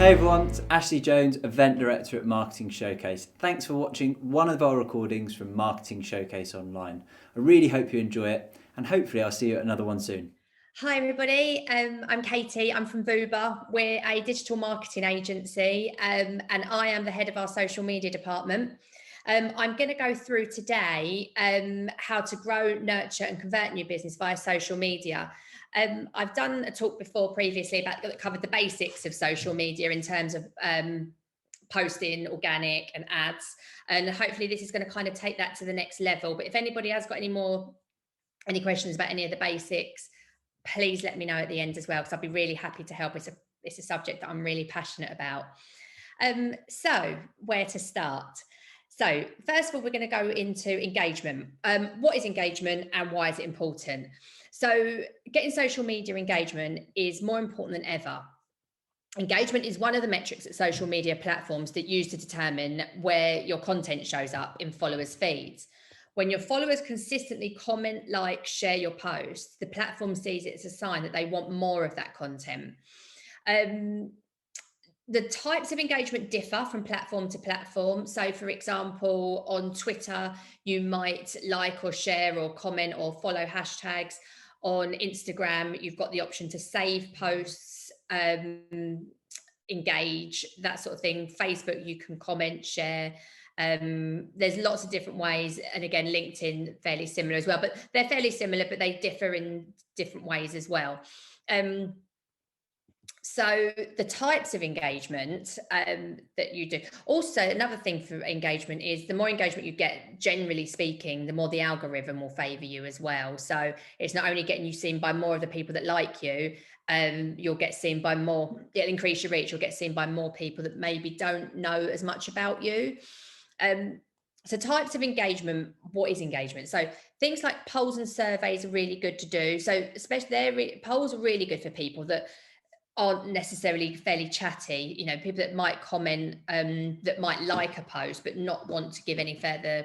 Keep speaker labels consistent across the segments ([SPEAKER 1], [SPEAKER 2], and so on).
[SPEAKER 1] Hey everyone, it's Ashley Jones, Event Director at Marketing Showcase. Thanks for watching one of our recordings from Marketing Showcase Online. I really hope you enjoy it, and hopefully I'll see you at another one soon.
[SPEAKER 2] Hi everybody, I'm Katie, I'm from VOOBA. We're a digital marketing agency and I am the head of our social media department. I'm going to go through today how to grow, nurture and convert new business via social media. I've done a talk before previously that covered the basics of social media in terms of posting, organic and ads, and hopefully this is going to kind of take that to the next level. But if anybody has got any questions about any of the basics, please let me know at the end as well, because I'd be really happy to help. It's a subject that I'm really passionate about. So where to start? So first of all, we're going to go into engagement. What is engagement and why is it important? So getting social media engagement is more important than ever. Engagement is one of the metrics that social media platforms that use to determine where your content shows up in followers' feeds. When your followers consistently comment, like, share your posts, the platform sees it as a sign that they want more of that content. The types of engagement differ from platform to platform. So, for example, on Twitter, you might like or share or comment or follow hashtags. On Instagram, you've got the option to save posts, engage, that sort of thing. Facebook, you can comment, share. There's lots of different ways, and again, LinkedIn fairly similar as well, but they're fairly similar, but they differ in different ways as well. So the types of engagement that you do. Also, another thing for engagement is the more engagement you get, generally speaking, the more the algorithm will favor you as well. So it's not only getting you seen by more of the people that like you, you'll get seen by more, it'll increase your reach, you'll get seen by more people that maybe don't know as much about you. So types of engagement, what is engagement? So things like polls and surveys are really good to do. So especially polls are really good for people that aren't necessarily fairly chatty, you know, people that might comment, that might like a post, but not want to give any further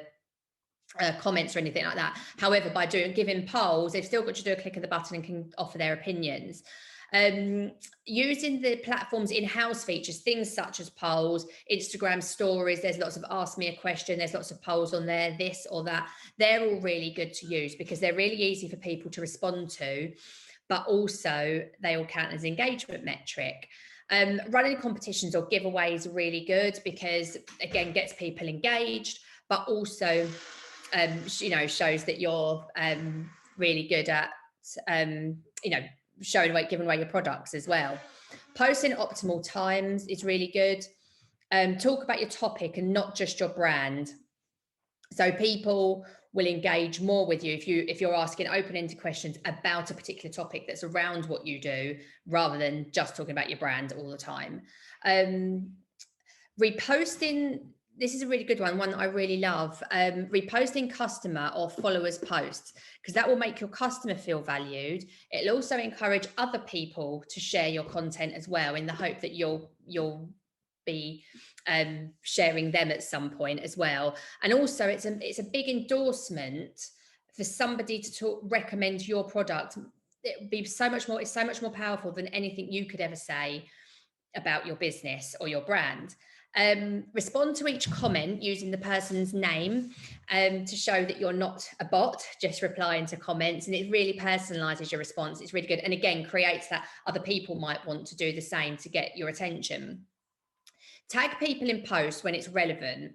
[SPEAKER 2] comments or anything like that. However, by giving polls, they've still got to do a click of the button and can offer their opinions. Using the platform's in-house features, things such as polls, Instagram stories, there's lots of ask me a question, there's lots of polls on there, this or that. They're all really good to use because they're really easy for people to respond to, but also they all count as engagement metric. Running competitions or giveaways are really good because, again, gets people engaged, but also, shows that you're really good at, giving away your products as well. Posting optimal times is really good. Talk about your topic and not just your brand. So people will engage more with you if you're asking open-ended questions about a particular topic that's around what you do, rather than just talking about your brand all the time. Reposting, this is a really good one that I really love. Reposting customer or followers' posts, because that will make your customer feel valued. It'll also encourage other people to share your content as well, in the hope that you'll be sharing them at some point as well. And also it's a big endorsement for somebody to recommend your product. It would be it's so much more powerful than anything you could ever say about your business or your brand. Respond to each comment using the person's name to show that you're not a bot just replying to comments, and it really personalizes your response. It's really good, and again creates that other people might want to do the same to get your attention. Tag people in posts when it's relevant.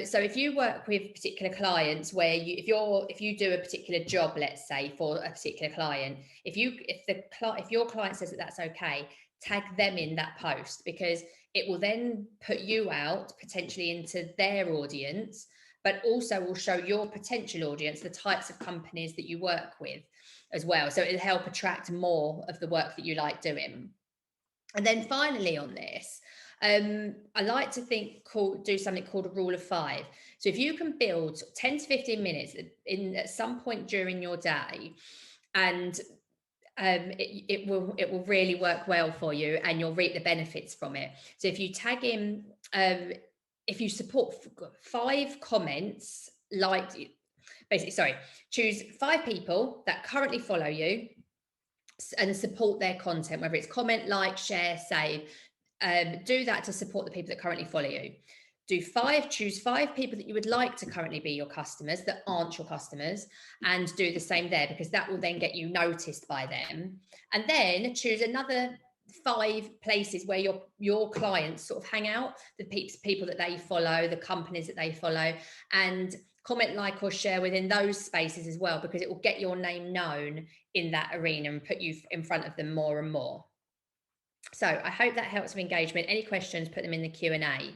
[SPEAKER 2] So if you work with particular clients where if you do a particular job, let's say for a particular client, if your client says that that's okay, tag them in that post, because it will then put you out potentially into their audience, but also will show your potential audience the types of companies that you work with as well. So it'll help attract more of the work that you like doing. And then finally on this, I like to do something called a rule of 5. So if you can build 10 to 15 minutes at some point during your day, and it will really work well for you, and you'll reap the benefits from it. So if you tag in, if you support 5 comments, choose 5 people that currently follow you and support their content, whether it's comment, like, share, save. do that to support the people that currently follow you. Choose 5 people that you would like to currently be your customers that aren't your customers, and do the same there, because that will then get you noticed by them. And then choose another 5 places where your clients sort of hang out, the people that they follow, the companies that they follow, and comment, like, or share within those spaces as well, because it will get your name known in that arena and put you in front of them more and more. So I hope that helps with engagement. Any questions, put them in the Q&A.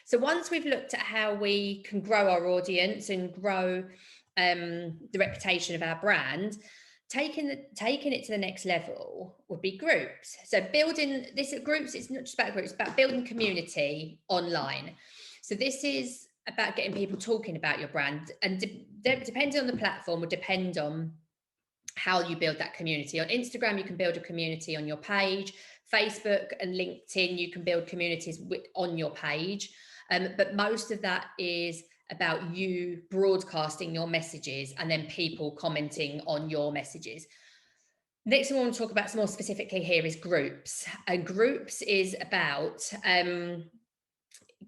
[SPEAKER 2] So once we've looked at how we can grow our audience and grow the reputation of our brand, taking it to the next level would be groups. So building this at groups, it's not just about groups, it's about building community online. So this is about getting people talking about your brand, and depending on the platform will depend on how you build that community. On Instagram, you can build a community on your page. Facebook and LinkedIn, you can build communities on your page. But most of that is about you broadcasting your messages and then people commenting on your messages. Next thing I want to talk about some more specifically here is groups. And groups is about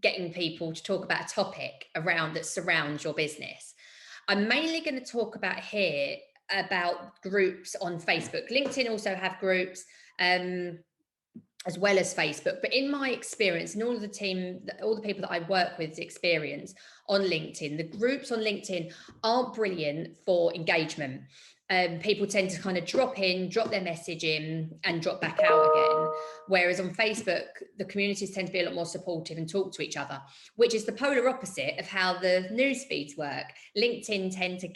[SPEAKER 2] getting people to talk about a topic that surrounds your business. I'm mainly going to talk about here about groups on Facebook. LinkedIn also have groups, as well as Facebook. But in my experience, and all the people that I work with experience on LinkedIn, the groups on LinkedIn aren't brilliant for engagement. People tend to kind of drop their message in and drop back out again. Whereas on Facebook, the communities tend to be a lot more supportive and talk to each other, which is the polar opposite of how the news feeds work. LinkedIn tend to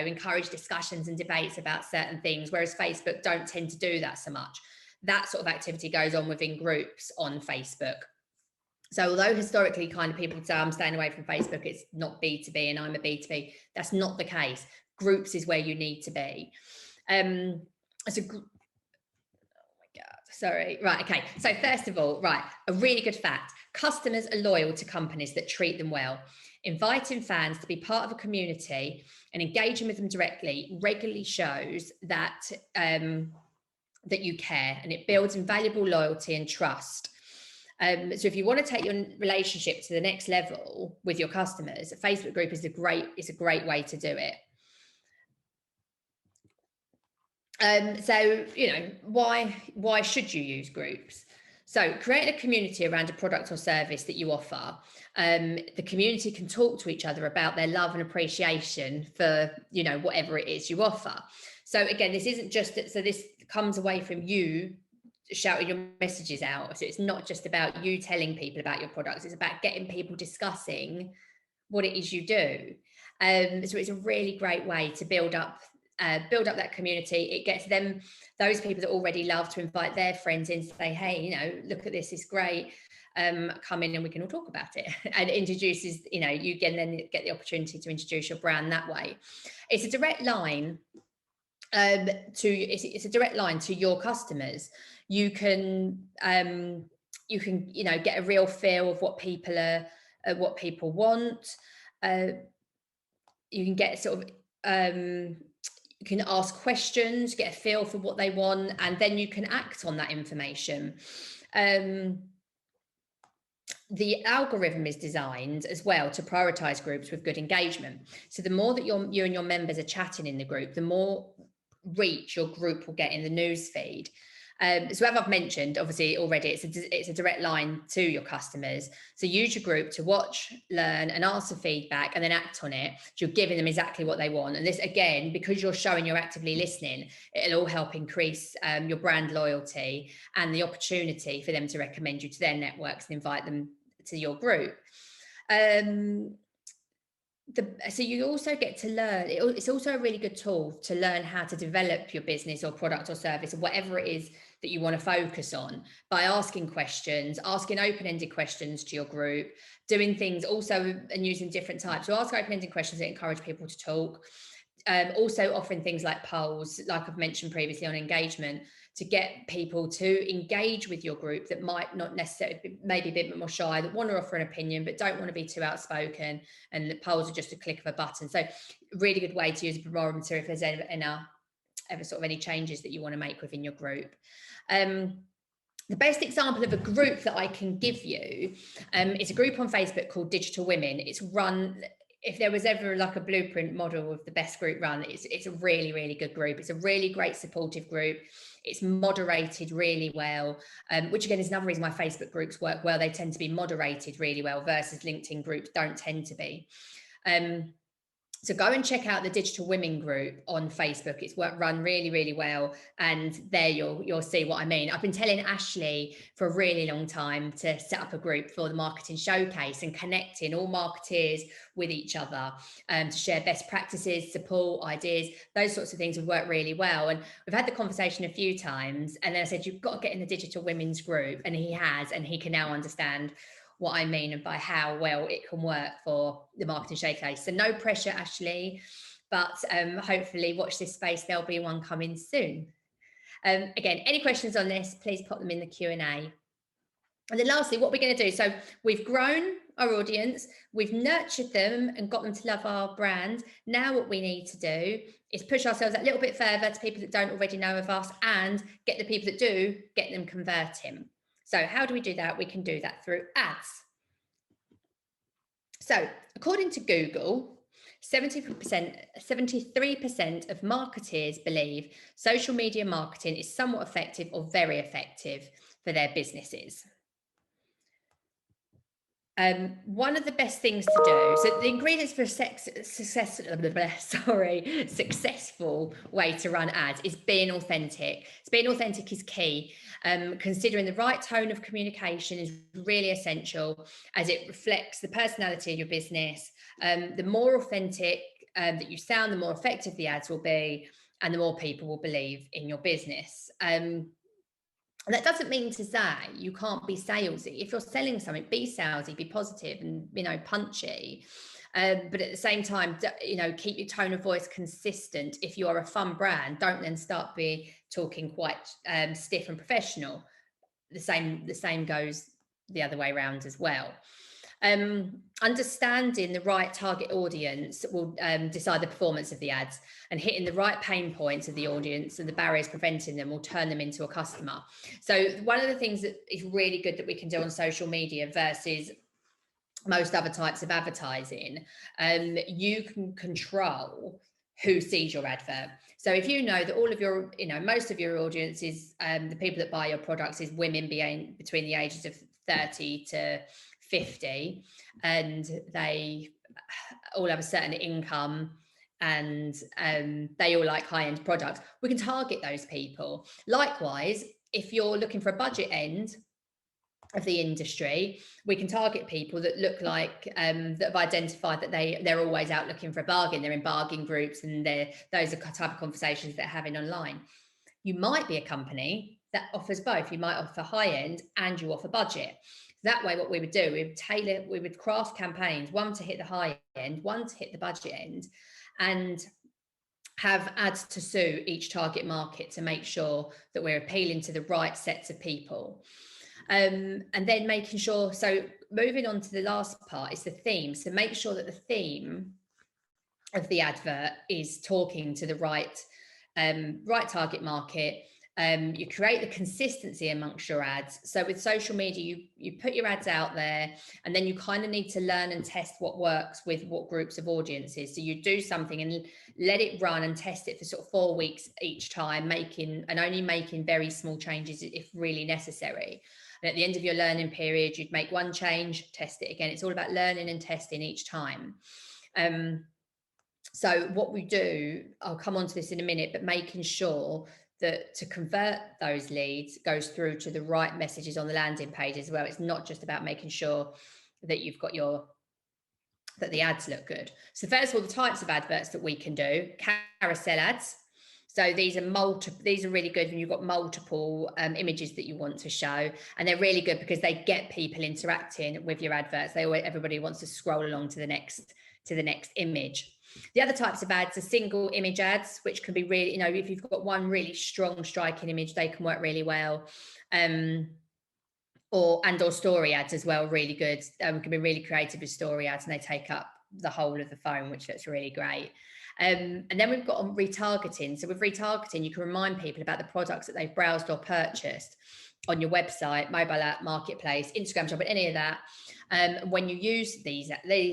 [SPEAKER 2] encourage discussions and debates about certain things, whereas Facebook don't tend to do that so much. That sort of activity goes on within groups on Facebook. So although historically kind of people would say, I'm staying away from Facebook, it's not B2B and I'm a B2B, that's not the case. Groups is where you need to be. Oh my God, sorry. Right, okay. So first of all, a really good fact. Customers are loyal to companies that treat them well. Inviting fans to be part of a community and engaging with them directly regularly shows that that you care, and it builds invaluable loyalty and trust. So if you want to take your relationship to the next level with your customers, a Facebook group is a great way to do it. So why should you use groups? So create a community around a product or service that you offer. The community can talk to each other about their love and appreciation for whatever it is you offer. So again, this isn't just so this comes away from you shouting your messages out. So it's not just about you telling people about your products. It's about getting people discussing what it is you do. So it's a really great way to build up that community. It gets those people that already love to invite their friends in, say, hey, look at this, it's great. Come in and we can all talk about it. And it introduces, you can then get the opportunity to introduce your brand that way. It's a direct line it's a direct line to your customers. You can get a real feel of what people want. You can get you can ask questions, get a feel for what they want, and then you can act on that information. The algorithm is designed as well to prioritize groups with good engagement. So the more that you and your members are chatting in the group, the more reach your group will get in the news feed. So as I've mentioned, obviously already, it's a direct line to your customers. So use your group to watch, learn, and answer feedback, and then act on it. So you're giving them exactly what they want. And this, again, because you're showing you're actively listening, it'll all help increase your brand loyalty and the opportunity for them to recommend you to their networks and invite them to your group. So you also get to learn. It's also a really good tool to learn how to develop your business or product or service or whatever it is that you want to focus on by asking questions, asking open-ended questions to your group, doing things also and using different types. So ask open-ended questions that encourage people to talk. Also offering things like polls, like I've mentioned previously on engagement, to get people to engage with your group that might not necessarily, maybe a bit more shy, that want to offer an opinion but don't want to be too outspoken, and the polls are just a click of a button. So really good way to use a barometer if there's ever sort of any changes that you want to make within your group. The best example of a group that I can give you is a group on Facebook called Digital Women. It's run, if there was ever like a blueprint model of the best group run, it's a really, really good group. It's a really great supportive group. It's moderated really well, which again is another reason why Facebook groups work well. They tend to be moderated really well versus LinkedIn groups don't tend to be. So go and check out the Digital Women group on Facebook. It's run really, really well. And there you'll see what I mean. I've been telling Ashley for a really long time to set up a group for the marketing showcase and connecting all marketeers with each other, to share best practices, support, ideas, those sorts of things would work really well. And we've had the conversation a few times. And then I said, you've got to get in the Digital Women's group. And he has, and he can now understand what I mean and by how well it can work for the marketing showcase. So no pressure, Ashley, but hopefully watch this space. There'll be one coming soon. Again, any questions on this, please pop them in the Q&A. And then lastly, what we're going to do, so we've grown our audience, we've nurtured them and got them to love our brand. Now what we need to do is push ourselves a little bit further to people that don't already know of us and get the people that do, get them converting. So how do we do that? We can do that through ads. So according to Google, 73% of marketers believe social media marketing is somewhat effective or very effective for their businesses. One of the best things to do, so the ingredients for a successful way to run ads is being authentic. So being authentic is key. Considering the right tone of communication is really essential as it reflects the personality of your business. The more authentic that you sound, the more effective the ads will be, and the more people will believe in your business. That doesn't mean to say you can't be salesy. If you're selling something, be salesy, be positive and, punchy. But at the same time, keep your tone of voice consistent. If you are a fun brand, don't then start talking quite stiff and professional. The same goes the other way around as well. Understanding the right target audience will decide the performance of the ads, and hitting the right pain points of the audience and the barriers preventing them will turn them into a customer. So one of the things that is really good that we can do on social media versus most other types of advertising, you can control who sees your advert. So if you know that all of your, most of your audience is the people that buy your products is women between the ages of 30 to 50, and they all have a certain income and they all like high-end products, we can target those people. Likewise, if you're looking for a budget end of the industry, we can target people that look like that have identified that they're always out looking for a bargain. They're in bargain groups, and those are the type of conversations they're having online. You might be a company that offers both. You might offer high end and you offer budget. That way, what we would do, we would craft campaigns, one to hit the high end, one to hit the budget end, and have ads to suit each target market to make sure that we're appealing to the right sets of people. And then making sure, so moving on to the last part is the theme. So make sure that the theme of the advert is talking to the right target market. You create the consistency amongst your ads. So with social media, you put your ads out there, and then you kind of need to learn and test what works with what groups of audiences. So you do something and let it run and test it for sort of 4 weeks each time, only making very small changes if really necessary. And at the end of your learning period, you'd make one change, test it again. It's all about learning and testing each time. So what we do, I'll come on to this in a minute, but making sure that to convert those leads goes through to the right messages on the landing page as well. It's not just about making sure that you've got that the ads look good. So first of all, the types of adverts that we can do, carousel ads. So these are really good when you've got multiple images that you want to show, and they're really good because they get people interacting with your adverts. Everybody wants to scroll along to the next image. The other types of ads are single image ads, which can be really, if you've got one really strong striking image, they can work really well. Or story ads as well, really good. We can be really creative with story ads, and they take up the whole of the phone, which looks really great. And then we've got on retargeting. So with retargeting, you can remind people about the products that they've browsed or purchased on your website, mobile app, marketplace, Instagram shop, any of that. When you use these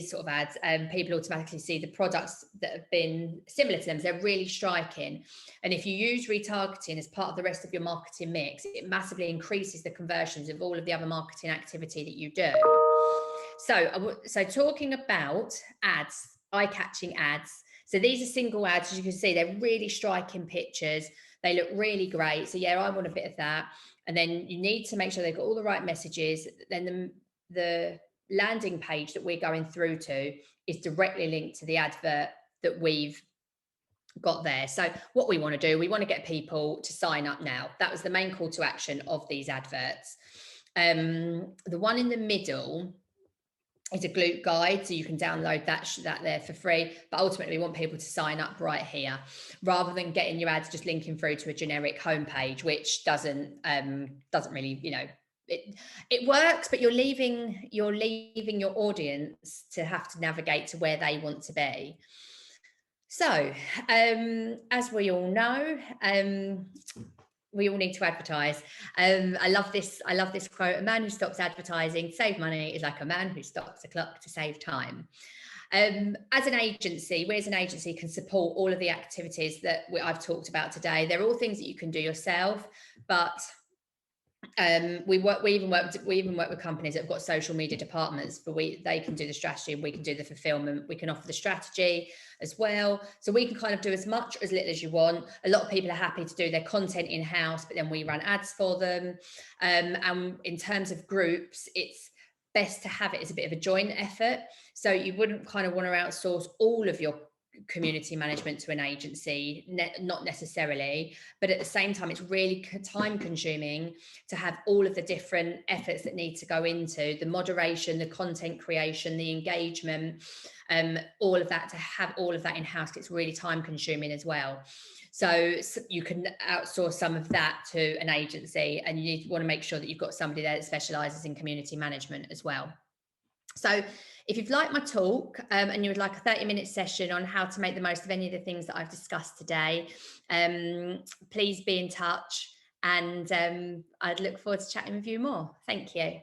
[SPEAKER 2] sort of ads, people automatically see the products that have been similar to them. So they're really striking. And if you use retargeting as part of the rest of your marketing mix, it massively increases the conversions of all of the other marketing activity that you do. So talking about ads, eye-catching ads. So these are single ads, as you can see, they're really striking pictures. They look really great. So yeah, I want a bit of that. And then you need to make sure they've got all the right messages. Then the landing page that we're going through to is directly linked to the advert that we've got there. So what we want to do, we want to get people to sign up now. That was the main call to action of these adverts. The one in the middle is a glute guide, so you can download that there for free, but ultimately we want people to sign up right here rather than getting your ads just linking through to a generic homepage, which doesn't really, you know, it works, but you're leaving your audience to have to navigate to where they want to be. So as we all know, we all need to advertise. I love this quote: a man who stops advertising to save money is like a man who stops a clock to save time. As an agency, we as an agency can support all of the activities that I've talked about today. They're all things that you can do yourself, but we even work with companies that have got social media departments, but they can do the strategy and we can do the fulfillment. We can offer the strategy as well, so we can kind of do as much or as little as you want. A lot of people are happy to do their content in-house, but then we run ads for them. And in terms of groups, it's best to have it as a bit of a joint effort. So you wouldn't kind of want to outsource all of your community management to an agency, not necessarily, but at the same time it's really time consuming to have all of the different efforts that need to go into the moderation, the content creation, the engagement, all of that. To have all of that in-house, it's really time consuming as well. So you can outsource some of that to an agency, and you want to make sure that you've got somebody there that specializes in community management as well. So if you've liked my talk and you would like a 30-minute session on how to make the most of any of the things that I've discussed today, please be in touch, and I'd look forward to chatting with you more. Thank you.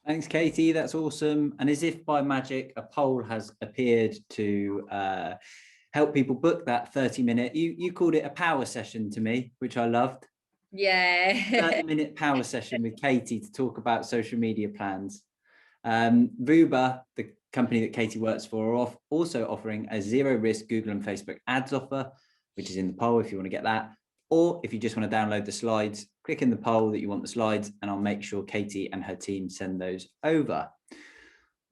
[SPEAKER 1] Thanks, Katie. That's awesome. And as if by magic, a poll has appeared to help people book that 30-minute. You called it a power session to me, which I loved.
[SPEAKER 2] Yeah.
[SPEAKER 1] 30-minute power session with Katie to talk about social media plans. VOOBA, the company that Katie works for, are also offering a zero-risk Google and Facebook ads offer, which is in the poll if you want to get that. Or if you just want to download the slides, click in the poll that you want the slides, and I'll make sure Katie and her team send those over.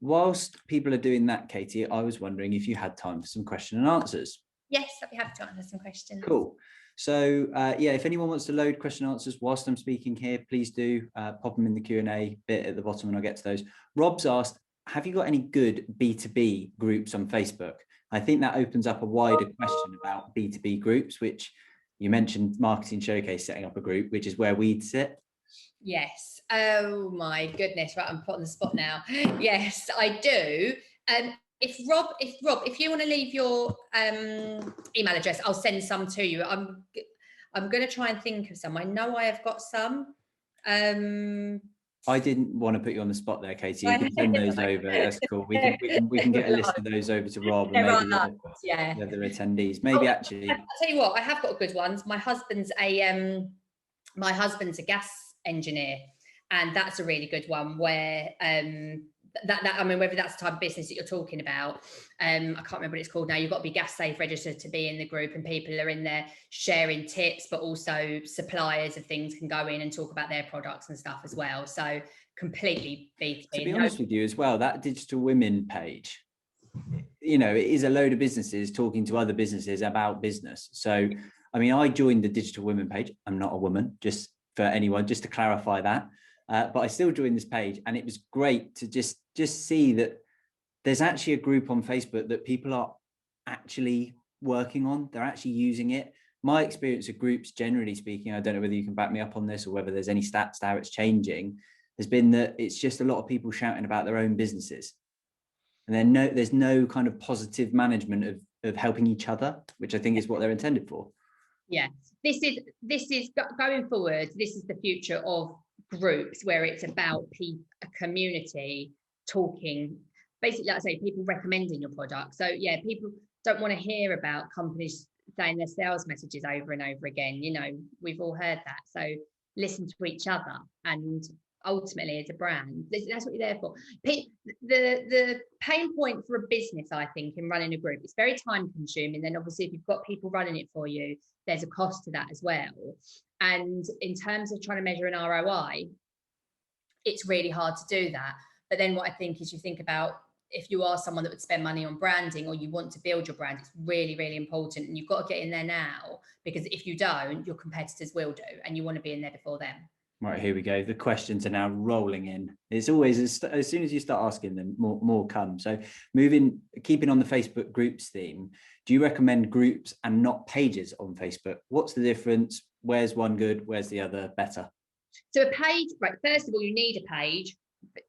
[SPEAKER 1] Whilst people are doing that, Katie, I was wondering if you had time for some question and answers.
[SPEAKER 2] Yes, I'd be happy to answer some questions.
[SPEAKER 1] Cool. So yeah, if anyone wants to load question and answers whilst I'm speaking here, please do pop them in the Q&A bit at the bottom and I'll get to those. Rob's asked, have you got any good B2B groups on Facebook? I think that opens up a wider question about B2B groups, which you mentioned Marketing Showcase setting up a group, which is where we'd sit.
[SPEAKER 2] Yes. Oh my goodness. Right, I'm put on the spot now. Yes, I do. If you want to leave your email address, I'll send some to you. I'm going to try and think of some. I know I have got some.
[SPEAKER 1] I didn't want to put you on the spot there, Katie. You can send those over. That's cool. We can get a list of those over to Rob and maybe the other attendees. Maybe actually.
[SPEAKER 2] I'll tell you what, I have got good ones. My husband's a gas engineer, and that's a really good one where I mean, whether that's the type of business that you're talking about, I can't remember what it's called now. You've got to be gas safe registered to be in the group, and people are in there sharing tips, but also suppliers of things can go in and talk about their products and stuff as well. So completely B2B.
[SPEAKER 1] To be honest with you as well, that Digital Women page, you know, it is a load of businesses talking to other businesses about business. So, I mean, I joined the Digital Women page. I'm not a woman, just for anyone, just to clarify that. But I still joined this page, and it was great to just see that there's actually a group on Facebook that people are actually working on. They're actually using it. My experience of groups, generally speaking, I don't know whether you can back me up on this or whether there's any stats to how it's changing, has been that it's just a lot of people shouting about their own businesses. And then there's no kind of positive management of of helping each other, which I think is what they're intended for.
[SPEAKER 2] Yeah, this is going forward. This is the future of groups, where it's about a community talking, basically, like I say, people recommending your product. So yeah, people don't want to hear about companies saying their sales messages over and over again. You know, we've all heard that. So listen to each other, and ultimately, as a brand, that's what you're there for. The pain point for a business, I think, in running a group, it's very time consuming. Then obviously, if you've got people running it for you, there's a cost to that as well. And in terms of trying to measure an ROI, it's really hard to do that. But then what I think is, you think about, if you are someone that would spend money on branding, or you want to build your brand, it's really, really important. And you've got to get in there now, because if you don't, your competitors will do, and you want to be in there before them.
[SPEAKER 1] Right, here we go. The questions are now rolling in. It's always, as soon as you start asking them, more come. So keeping on the Facebook groups theme, do you recommend groups and not pages on Facebook? What's the difference? Where's one good? Where's the other better?
[SPEAKER 2] So a page, right, first of all, you need a page.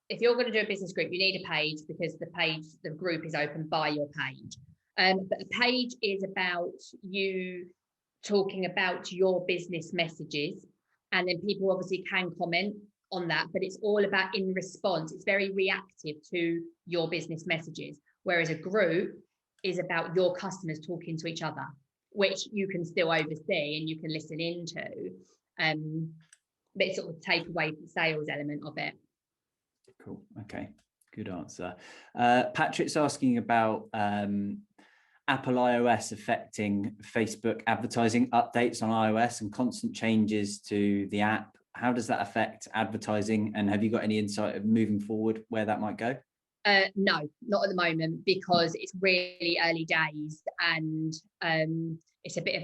[SPEAKER 2] If you're going to do a business group, you need a page, because the group is open by your page. But a page is about you talking about your business messages, and then people obviously can comment on that, but it's all about in response. It's very reactive to your business messages, whereas a group is about your customers talking to each other, which you can still oversee and you can listen into, but it sort of take away the sales element of it.
[SPEAKER 1] Cool. Okay. Good answer. Patrick's asking about Apple iOS affecting Facebook advertising, updates on iOS and constant changes to the app. How does that affect advertising? And have you got any insight of moving forward where that might go?
[SPEAKER 2] No, not at the moment, because it's really early days, and it's a bit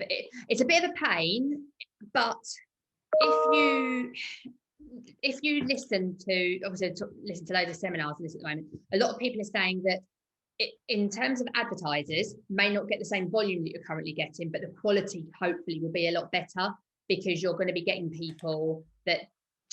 [SPEAKER 2] of a pain. But if you listen to loads of seminars and this at the moment, a lot of people are saying that in terms of advertisers, may not get the same volume that you're currently getting, but the quality hopefully will be a lot better, because you're going to be getting people that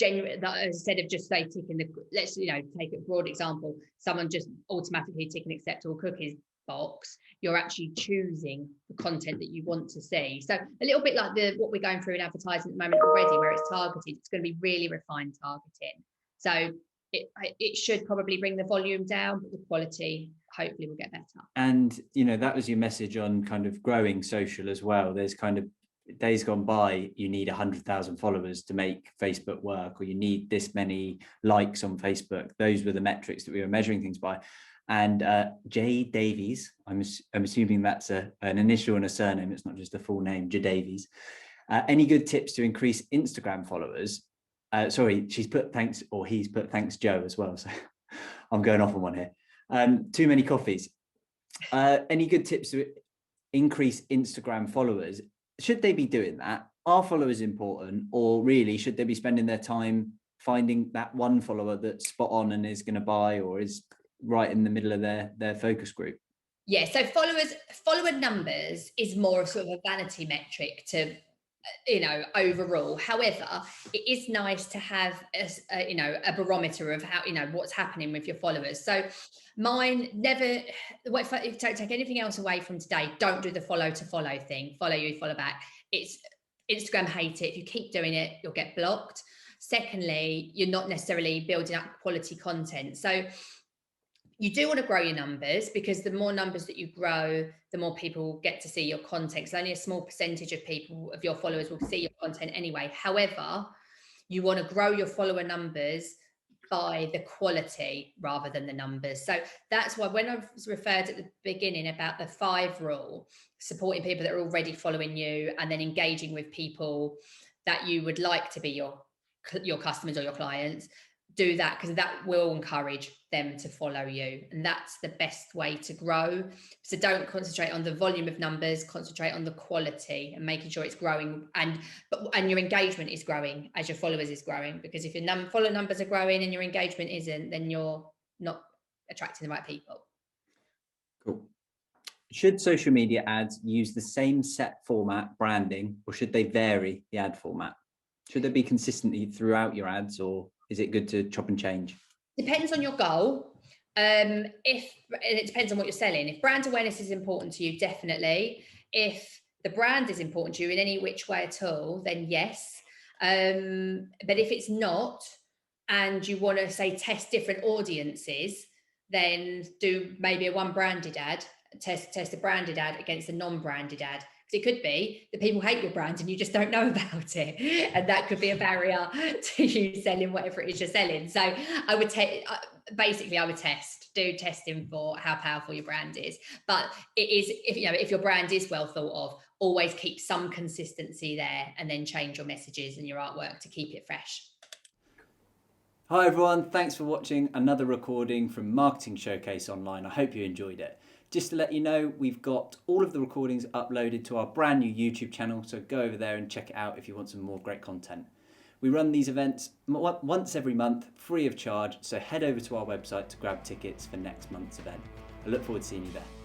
[SPEAKER 2] instead of just say ticking let's take a broad example, someone just automatically ticking acceptable cookies box, you're actually choosing the content that you want to see. So a little bit like what we're going through in advertising at the moment already, where it's targeted. It's going to be really refined targeting. So it should probably bring the volume down, but the quality hopefully will get better. And
[SPEAKER 1] that was your message on kind of growing social as well. There's kind of days gone by, you need 100,000 followers to make Facebook work, or you need this many likes on Facebook. Those were the metrics that we were measuring things by. And J Davies, I'm assuming that's an initial and a surname, it's not just a full name, J Davies. Any good tips to increase Instagram followers? Sorry, she's put thanks, or he's put thanks Joe as well. So I'm going off on one here. Too many coffees. Any good tips to increase Instagram followers? Should they be doing that? Are followers important, or really should they be spending their time finding that one follower that's spot on and is going to buy, or is right in the middle of their focus group?
[SPEAKER 2] Yeah, so follower numbers is more of sort of a vanity metric to overall. However, it is nice to have a barometer of how what's happening with your followers. So mine never, don't take anything else away from today, don't do the follow to follow thing. Follow you, follow back. It's Instagram hate it. If you keep doing it, you'll get blocked. Secondly, you're not necessarily building up quality content. So you do want to grow your numbers, because the more numbers that you grow, the more people get to see your content. So only a small percentage of your followers will see your content anyway. However, you want to grow your follower numbers by the quality rather than the numbers. So that's why when I was referred at the beginning about the 5 rule, supporting people that are already following you and then engaging with people that you would like to be your customers or your clients, do that, because that will encourage them to follow you, and that's the best way to grow. So don't concentrate on the volume of numbers, concentrate on the quality and making sure it's growing, and your engagement is growing as your followers is growing, because if your follower numbers are growing and your engagement isn't, then you're not attracting the right people.
[SPEAKER 1] Cool. Should social media ads use the same set format branding, or should they vary the ad format? Should they be consistently throughout your ads, or is it good to chop and change?
[SPEAKER 2] Depends on your goal. If it depends on what you're selling. If brand awareness is important to you, definitely. If the brand is important to you in any which way at all, then yes. But if it's not, and you want to say test different audiences, then do maybe a one branded ad, test a branded ad against a non-branded ad. Because it could be that people hate your brand and you just don't know about it, and that could be a barrier to you selling whatever it is you're selling. So I would basically I would do testing for how powerful your brand is. But it is, if your brand is well thought of, always keep some consistency there, and then change your messages and your artwork to keep it fresh.
[SPEAKER 1] Hi everyone, thanks for watching another recording from Marketing Showcase Online. I hope you enjoyed it. Just to let you know, we've got all of the recordings uploaded to our brand new YouTube channel, so go over there and check it out if you want some more great content. We run these events once every month, free of charge, so head over to our website to grab tickets for next month's event. I look forward to seeing you there.